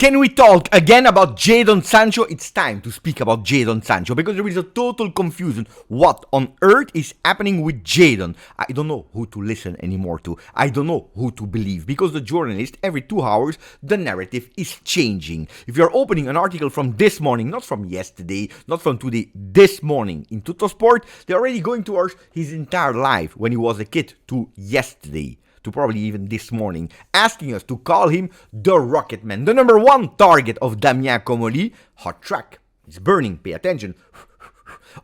Can we talk again about Jadon Sancho? It's time to speak about Jadon Sancho because there is a total confusion. What on earth is happening with Jadon? I don't know who to listen anymore to. I don't know who to believe because the journalist, every 2 hours, the narrative is changing. If you're opening an article from this morning, not from yesterday, not from today, this morning in Tuttosport, they're already going towards his entire life when he was a kid to yesterday, to probably even this morning, asking us to call him the Rocket Man, the number one target of Damien Comolli. Hot track. It's burning. Pay attention.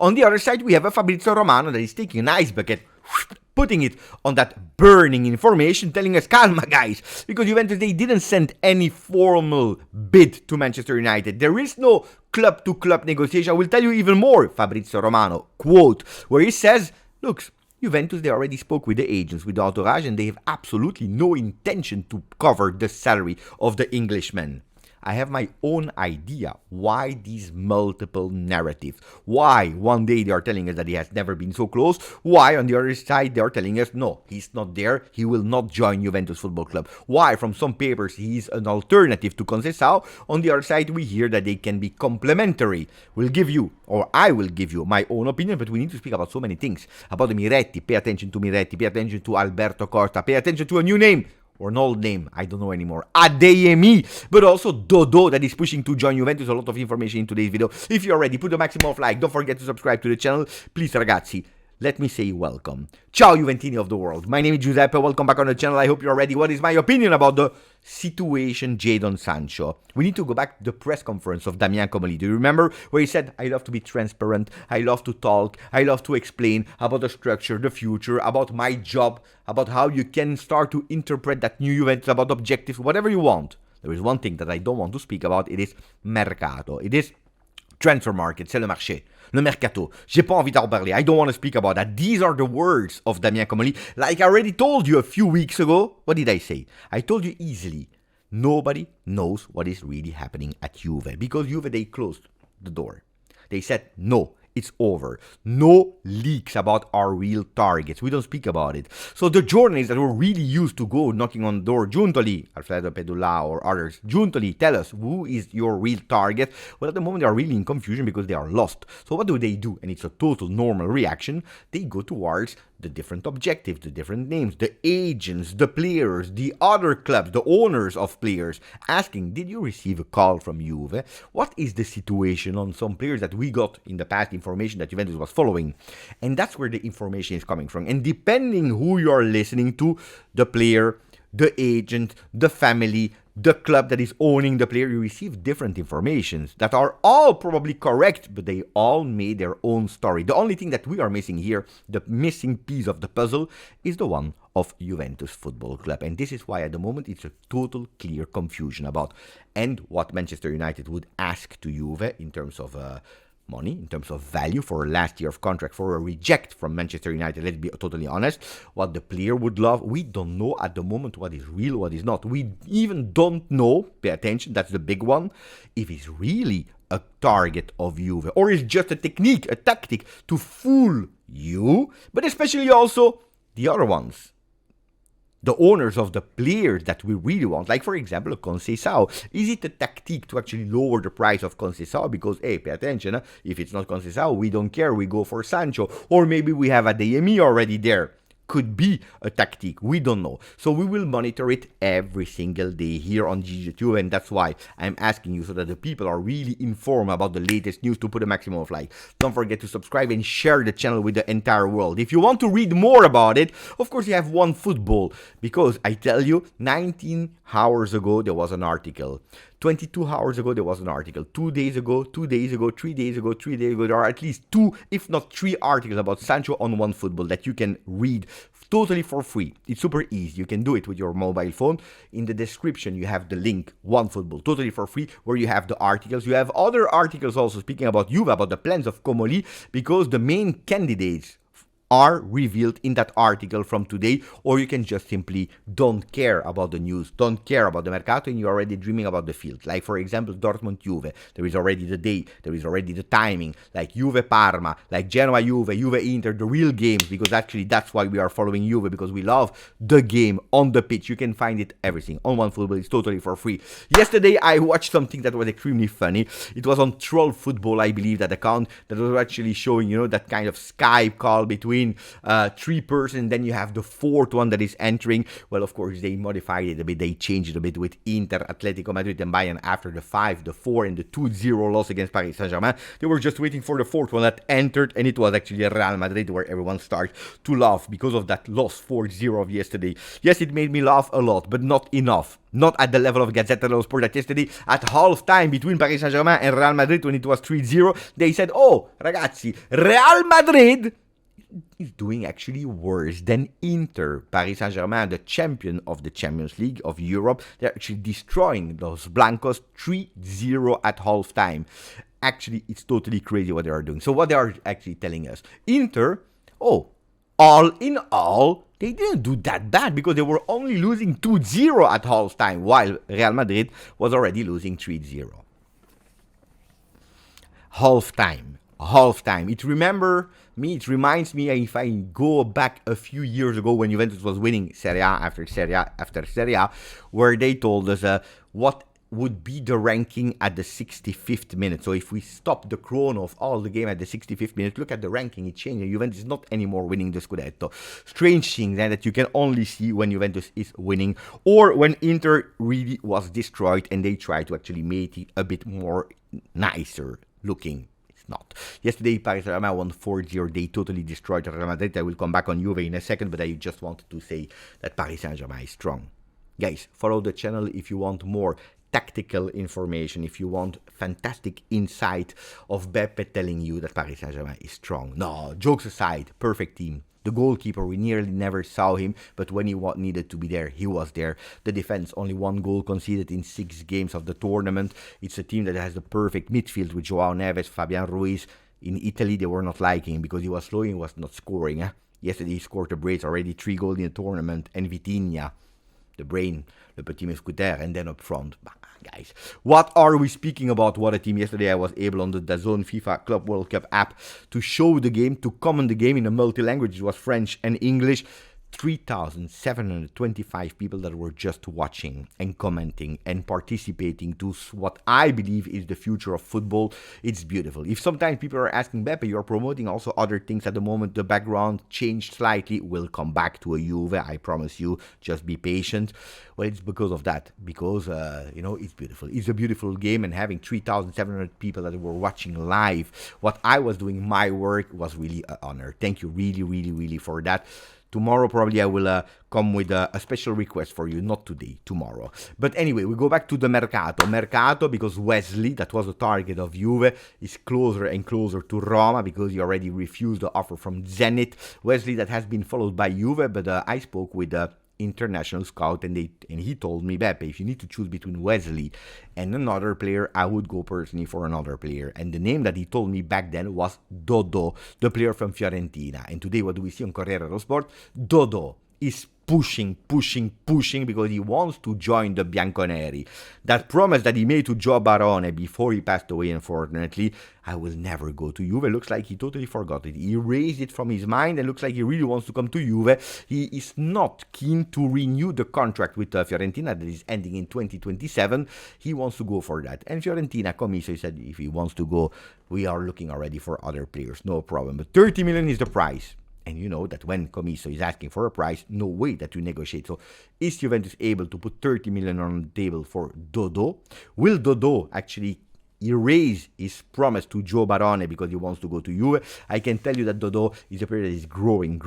On the other side, we have a Fabrizio Romano that is taking an ice bucket, putting it on that burning information, telling us, calma guys, because Juventus, they didn't send any formal bid to Manchester United. There is no club-to-club negotiation. I will tell you even more, Fabrizio Romano, quote, where he says, look, Juventus, they already spoke with the agents, with the entourage, and they have absolutely no intention to cover the salary of the Englishman. I have my own idea why these multiple narratives. Why one day they are telling us that he has never been so close. Why on the other side they are telling us, no, he's not there. He will not join Juventus Football Club. Why from some papers he's an alternative to Conceição. On the other side we hear that they can be complementary. We'll give you, or I will give you, my own opinion, but we need to speak about so many things. About the Miretti, pay attention to Miretti, pay attention to Alberto Costa, pay attention to a new name. Or an old name, I don't know anymore, Ademey, but also Dodo that is pushing to join Juventus. A lot of information in today's video. If you're ready, put the maximum of like, don't forget to subscribe to the channel. Please ragazzi, let me say welcome. Ciao Juventini of the world. My name is Giuseppe, welcome back on the channel. I hope you're ready. What is my opinion about the situation Jadon Sancho? We need to go back to the press conference of Damien Comolli. Do you remember where he said, I love to be transparent, I love to talk, I love to explain about the structure, the future, about my job, about how you can start to interpret that new Juventus, about objectives, whatever you want. There is one thing that I don't want to speak about, it is mercato. It is transfer market, c'est le marché. Le mercato. J'ai pas envie d'en parler. I don't want to speak about that. These are the words of Damien Comolli. Like I already told you a few weeks ago. What did I say? I told you easily. Nobody knows what is really happening at Juve. Because Juve, they closed the door. They said, no, it's over. No leaks about our real targets. We don't speak about it. So the journalists that were really used to go knocking on the door, Giuntoli, Alfredo Pedula or others, Giuntoli, tell us, who is your real target? Well, at the moment they are really in confusion because they are lost. So what do? And it's a total normal reaction. They go towards the different objectives, the different names, the agents, the players, the other clubs, the owners of players, asking, did you receive a call from Juve? What is the situation on some players that we got in the past, information that Juventus was following? And that's where the information is coming from. And depending who you are listening to, the player, the agent, the family, the club that is owning the player, you receive different informations that are all probably correct, but they all made their own story. The only thing that we are missing here, the missing piece of the puzzle, is the one of Juventus Football Club. And this is why at the moment it's a total clear confusion about and what Manchester United would ask to Juve in terms of money, in terms of value for a last year of contract, for a reject from Manchester United. Let's be totally honest. What the player would love, we don't know at the moment what is real, what is not. We even don't know, pay attention, that's the big one, if he's really a target of Juve or is just a technique, a tactic to fool you, but especially also the other ones. The owners of the players that we really want, like for example, Conceição. Is it a tactic to actually lower the price of Conceição? Because, hey, pay attention, if it's not Conceição, we don't care, we go for Sancho. Or maybe we have Ademey already there. Could be a tactic, we don't know. So we will monitor it every single day here on GJustjuve, and that's why I'm asking you so that the people are really informed about the latest news to put a maximum of like. Don't forget to subscribe and share the channel with the entire world. If you want to read more about it, of course you have One Football, because I tell you, 19 hours ago there was an article. 22 hours ago, there was an article. 2 days ago, 3 days ago, there are at least 2, if not 3 articles about Sancho on One Football that you can read totally for free. It's super easy. You can do it with your mobile phone. In the description, you have the link, One Football, totally for free, where you have the articles. You have other articles also speaking about Juve, about the plans of Comolli, because the main candidates are revealed in that article from today, or you can just simply don't care about the news, don't care about the mercato, and you're already dreaming about the field. Like, for example, Dortmund-Juve, there is already the day, there is already the timing, like Juve-Parma, like Genoa-Juve, Juve-Inter, the real games, because actually that's why we are following Juve, because we love the game on the pitch. You can find it, everything, on OneFootball. It's totally for free. Yesterday, I watched something that was extremely funny. It was on Troll Football, I believe, that account that was actually showing, that kind of Skype call between three persons, then you have the fourth one that is entering. Well, of course, they modified it a bit, they changed it a bit with Inter, Atletico Madrid and Bayern after the 5, the 4 and the 2-0 loss against Paris Saint-Germain. They were just waiting for the fourth one that entered, and it was actually Real Madrid, where everyone started to laugh because of that loss 4-0 of yesterday. Yes, it made me laugh a lot, but not enough. Not at the level of Gazzetta dello Sport that yesterday at half-time between Paris Saint-Germain and Real Madrid when it was 3-0, they said, oh, ragazzi, Real Madrid is doing actually worse than Inter. Paris Saint-Germain, the champion of the Champions League of Europe, they're actually destroying those Blancos 3-0 at half-time. Actually, it's totally crazy what they are doing. So what they are actually telling us, Inter, all in all, they didn't do that bad because they were only losing 2-0 at half-time, while Real Madrid was already losing 3-0. Half-time. It reminds me if I go back a few years ago when Juventus was winning Serie A after Serie A, where they told us what would be the ranking at the 65th minute. So if we stop the chrono of all the game at the 65th minute, look at the ranking, it changed. Juventus is not anymore winning the Scudetto. Strange thing that you can only see when Juventus is winning, or when Inter really was destroyed and they try to actually make it a bit more nicer looking. Not. Yesterday, Paris Saint-Germain won 4-0. They totally destroyed Real Madrid. I will come back on Juve in a second, but I just wanted to say that Paris Saint-Germain is strong. Guys, follow the channel if you want more tactical information, if you want fantastic insight of Beppe telling you that Paris Saint-Germain is strong. No, jokes aside, perfect team. The goalkeeper, we nearly never saw him, but when he needed to be there, he was there. The defense, only 1 goal conceded in 6 games of the tournament. It's a team that has the perfect midfield with Joao Neves, Fabian Ruiz. In Italy, they were not liking him because he was slow, he was not scoring. Yesterday, he scored a brace, already 3 goals in the tournament, and Vitinha, the brain, le petit muscutaire, and then up front. Guys, what are we speaking about? What a team. Yesterday I was able on the DAZN FIFA Club World Cup app to show the game, to comment the game in a multi-language. It was French and English. 3,725 people that were just watching and commenting and participating to what I believe is the future of football. It's beautiful. If sometimes people are asking, Beppe, you're promoting also other things at the moment, the background changed slightly, we'll come back to a Juve, I promise you, just be patient. Well, it's because of that, because, it's beautiful. It's a beautiful game, and having 3,700 people that were watching live what I was doing, my work, was really an honor. Thank you really, really, really for that. Tomorrow, probably I will come with a special request for you. Not today, tomorrow. But anyway, we go back to the Mercato. Mercato, because Wesley, that was the target of Juve, is closer and closer to Roma because he already refused the offer from Zenit. Wesley, that has been followed by Juve, but I spoke with international scout, and he told me, Beppe, if you need to choose between Wesley and another player, I would go personally for another player. And the name that he told me back then was Dodo, the player from Fiorentina. And today, what do we see on Corriere dello Sport? Dodo is pushing because he wants to join the Bianconeri. That promise that he made to Joe Barone before he passed away, unfortunately, I will never go to Juve. Looks like he totally forgot it. He erased it from his mind, and looks like he really wants to come to Juve. He is not keen to renew the contract with Fiorentina that is ending in 2027. He wants to go for that. And Fiorentina, Commisso, said if he wants to go, we are looking already for other players. No problem. But 30 million is the price. And you know that when Commisso is asking for a price, no way that you negotiate. So is Juventus able to put 30 million on the table for Dodo? Will Dodo actually erase his promise to Joe Barone because he wants to go to Juve? I can tell you that Dodo is a player that is growing.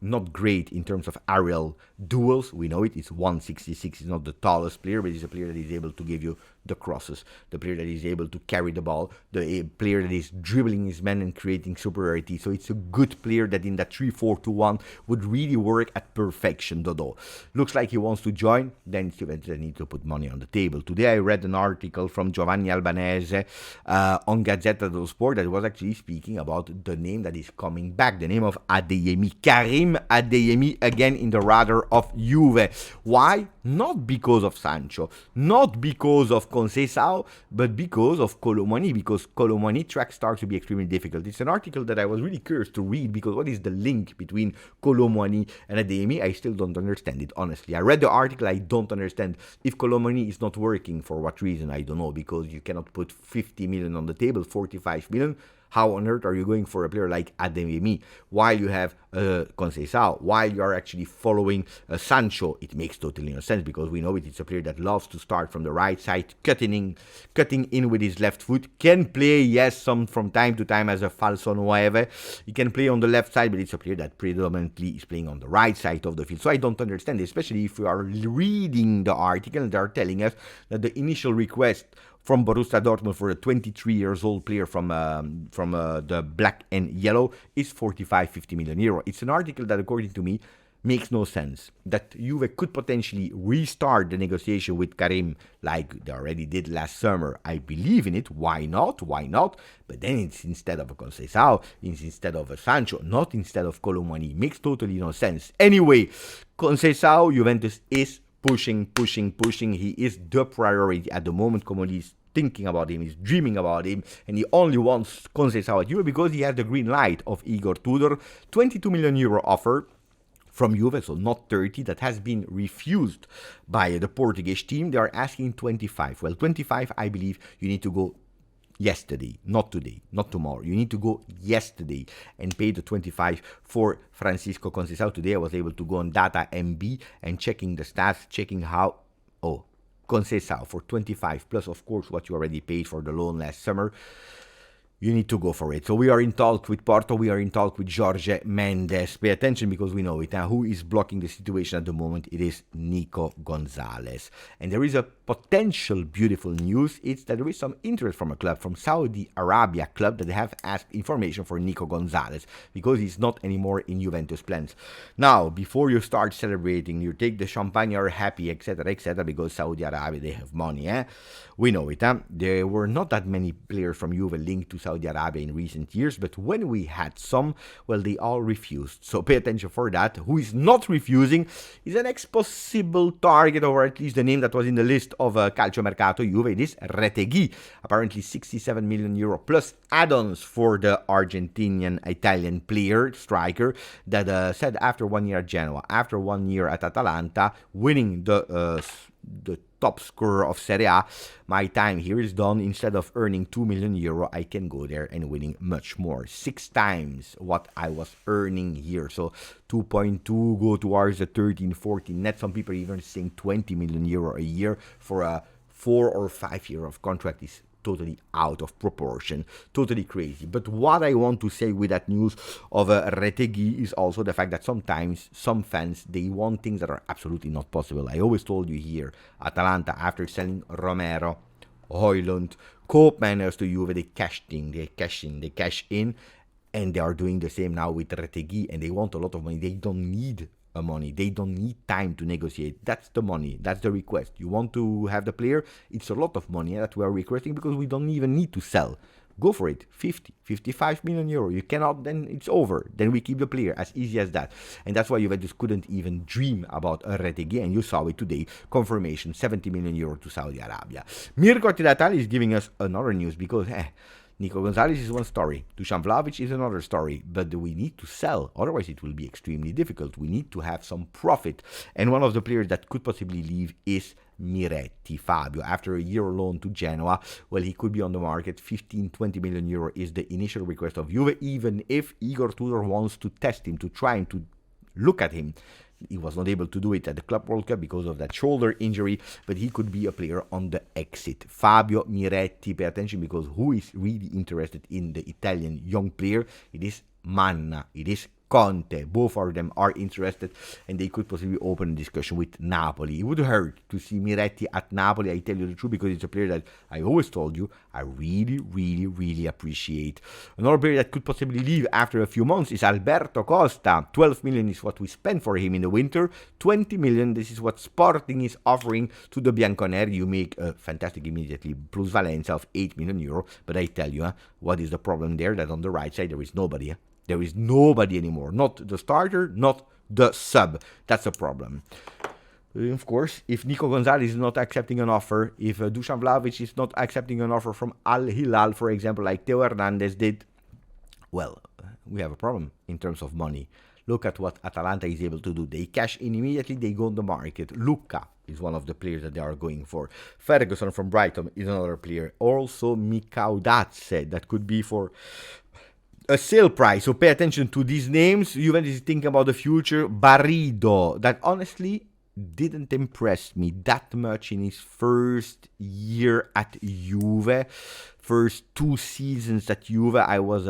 Not great in terms of aerial duels. We know it. It's 166. He's not the tallest player, but he's a player that is able to give you the crosses, the player that is able to carry the ball, the player that is dribbling his men and creating superiority. So it's a good player that in that 3-4-2-1 would really work at perfection. Dodo looks like he wants to join. Then Juventus need to put money on the table. Today I read an article from Giovanni Albanese Cremonese on Gazzetta dello Sport that was actually speaking about the name that is coming back, the name of Adeyemi, Karim Adeyemi, again in the radar of Juve. Why? Not because of Sancho, not because of Conceição, but because of Kolo Muani, because Kolo Muani track starts to be extremely difficult. It's an article that I was really curious to read, because what is the link between Kolo Muani and Adeyemi? I still don't understand it, honestly. I read the article, I don't understand. If Kolo Muani is not working, for what reason, I don't know, because you cannot put 50 million on the table, 45 million. How on earth are you going for a player like Ademey while you have Conceição, while you are actually following Sancho? It makes totally no sense, because we know it's a player that loves to start from the right side, cutting in with his left foot, can play, yes, some from time to time as a falso 9. He can play on the left side, but it's a player that predominantly is playing on the right side of the field. So I don't understand, especially if we are reading the article and they are telling us that the initial request from Borussia Dortmund for a 23-year-old player from the black and yellow is 45-50 million euro. It's an article that, according to me, makes no sense. That Juve could potentially restart the negotiation with Karim like they already did last summer. I believe in it. Why not? Why not? But then it's instead of a Conceição, it's instead of a Sancho, not instead of Kolo Muani. Makes totally no sense. Anyway, Conceição, Juventus is pushing. He is the priority at the moment. Comoli is thinking about him, he's dreaming about him, and he only wants Conceição at Juve because he has the green light of Igor Tudor. 22 million euro offer from Juve, so not 30, that has been refused by the Portuguese team. They are asking 25. Well, 25, I believe you need to go yesterday, not today, not tomorrow. You need to go yesterday and pay the 25 for Francisco Conceição. Today I was able to go on Data MB and checking the stats, checking how, Conceição for 25 plus, of course, what you already paid for the loan last summer. You need to go for it. So we are in talk with Porto, we are in talk with Jorge Mendes. Pay attention, because we know it. Who is blocking the situation at the moment? It is Nico Gonzalez. And there is a potential beautiful news. It's that there is some interest from a club, from Saudi Arabia club, that they have asked information for Nico Gonzalez, because he's not anymore in Juventus plans. Now, before you start celebrating, you take the champagne, you're happy, etc., because Saudi Arabia, they have money. We know it. There were not that many players from Juve linked to Saudi Arabia in recent years, but when we had some, well, they all refused. So pay attention for that. Who is not refusing is an ex-possible target, or at least the name that was in the list of Calciomercato Juve. It is Retegui. Apparently 67 million euro plus add-ons for the Argentinian-Italian player, striker, that said after 1 year at Genoa, after 1 year at Atalanta, winning the top scorer of Serie A, my time here is done. Instead of earning 2 million euro, I can go there and winning much more. 6 times what I was earning here. So 2.2 go towards the 13, 14 net. Some people are even saying 20 million euro a year for a 4 or 5 year of contract is totally out of proportion, totally crazy. But what I want to say with that news of Retegui is also the fact that sometimes some fans, they want things that are absolutely not possible. I always told you here, Atalanta, after selling Romero, Højlund, Koopmeiners to Juve, they cash in, and they are doing the same now with Retegui, and they want a lot of money. They don't need money. They don't need time to negotiate. That's the money. That's the request. You want to have the player? It's a lot of money that we are requesting, because we don't even need to sell. Go for it. 50, 55 million euro. You cannot, then it's over. Then we keep the player. As easy as that. And that's why Juventus couldn't even dream about Retegui, and you saw it today. Confirmation, 70 million euro to Saudi Arabia. Mirko Tiratali is giving us another news, because Nico Gonzalez is one story, Dusan Vlahovic is another story, but we need to sell, otherwise it will be extremely difficult. We need to have some profit, and one of the players that could possibly leave is Miretti. Fabio, after a year loan to Genoa, well, he could be on the market. 15-20 million euro is the initial request of Juve, even if Igor Tudor wants to test him, to try and to look at him. He was not able to do it at the Club World Cup because of that shoulder injury, but he could be a player on the exit. Fabio Miretti, pay attention, because who is really interested in the Italian young player? It is Manna, it is Conte. Both of them are interested, and they could possibly open a discussion with Napoli. It would hurt to see Miretti at Napoli, I tell you the truth, because it's a player that I always told you I really, really, really appreciate. Another player that could possibly leave after a few months is Alberto Costa. 12 million is what we spent for him in the winter. 20 million, this is what Sporting is offering to the Bianconeri. You make a fantastic immediately plus Valenza of 8 million euro, but I tell you, what is the problem there? That on the right side there is nobody. There is nobody anymore. Not the starter, not the sub. That's a problem. Of course, if Nico Gonzalez is not accepting an offer, if Dusan Vlahovic is not accepting an offer from Al Hilal, for example, like Theo Hernandez did, well, we have a problem in terms of money. Look at what Atalanta is able to do. They cash in immediately, they go on the market. Lucca is one of the players that they are going for. Ferguson from Brighton is another player. Also, Mikaudatse, that could be for a sale price. So pay attention to these names. Juventus is thinking about the future. Barrido, that honestly didn't impress me that much in his first year at Juve. First 2 seasons at Juve, I was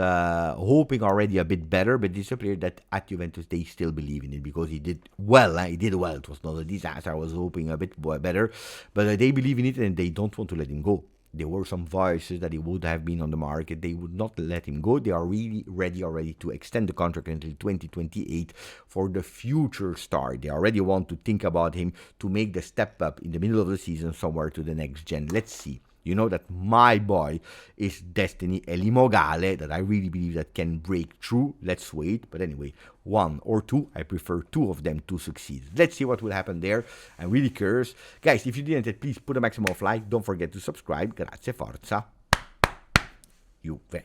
hoping already a bit better, but this is a player that at Juventus they still believe in it because he did well. He did well. It was not a disaster. I was hoping a bit better, but they believe in it and they don't want to let him go. There were some voices that he would have been on the market. They would not let him go. They are really ready already to extend the contract until 2028 for the future star. They already want to think about him to make the step up in the middle of the season somewhere to the next gen. Let's see. You know that my boy is Destiny Elimogale, that I really believe that can break through. Let's wait. But anyway, 1 or 2. I prefer 2 of them to succeed. Let's see what will happen there. I'm really curious. Guys, if you didn't, please put a maximum of like. Don't forget to subscribe. Grazie, forza. Juve.